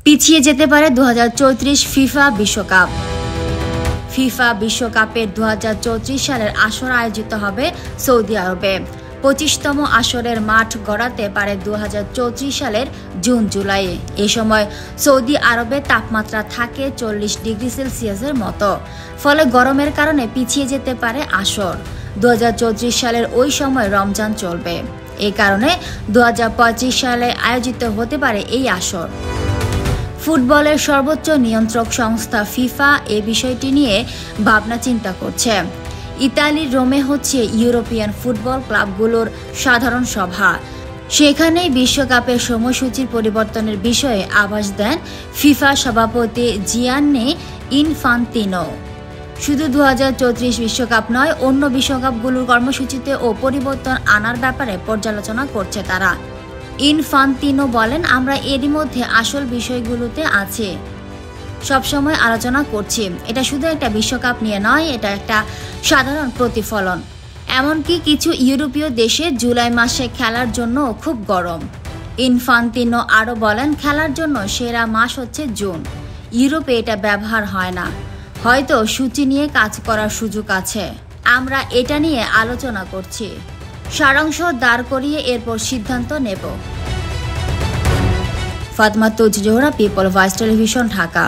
পিছিয়ে যেতে পারে 2034 ফিফা বিশ্বকাপ। ফিফা বিশ্বকাপের 2034 সালের আসর আয়োজিত হবে সৌদি আরবে। 25তম আসরের মাঠ গড়াতে পারে 2034 সালের জুন জুলাই। এই সময় সৌদি আরবে তাপমাত্রা থাকে 40 ডিগ্রি সেলসিয়াসের মতো, ফলে গরমের কারণে পিছিয়ে যেতে পারে আসর। 2034 সালের ওই সময় রমজান চলবে। এই কারণে 2025 সালে আয়োজিত হতে পারে এই আসর। ফুটবলের সর্বোচ্চ নিয়ন্ত্রক সংস্থা ফিফা এ বিষয়টি নিয়ে ভাবনা চিন্তা করছে। ইতালির রোমে হচ্ছে ইউরোপিয়ান ফুটবল ক্লাবগুলোর সাধারণ সভা। সেখানেই বিশ্বকাপের সময়সূচির পরিবর্তনের বিষয়ে আভাস দেন ফিফা সভাপতি জিয়ান্নি ইনফান্তিনো। শুধু 2034 বিশ্বকাপ নয়, অন্য বিশ্বকাপগুলোর কর্মসূচিতে ও পরিবর্তন আনার ব্যাপারে পর্যালোচনা করছে তারা। ইনফান্তিনো বলেন, আমরা এরই মধ্যে আসল বিষয়গুলোতে আছি, সবসময় আলোচনা করছি। এটা শুধু একটা বিশ্বকাপ নিয়ে নয়, এটা একটা সাধারণ প্রতিফলন। এমনকি কিছু ইউরোপীয় দেশে জুলাই মাসে খেলার জন্য খুব গরম। ইনফান্তিনো আরও বলেন, খেলার জন্য সেরা মাস হচ্ছে জুন। ইউরোপে এটা ব্যবহার হয় না। হয়তো সূচি নিয়ে কাজ করার সুযোগ আছে। আমরা এটা নিয়ে আলোচনা করছি। সারাংশ দাঁড় করিয়ে এরপর সিদ্ধান্ত নেব। Fatema Tuz Zohra, people voice television, Dhaka.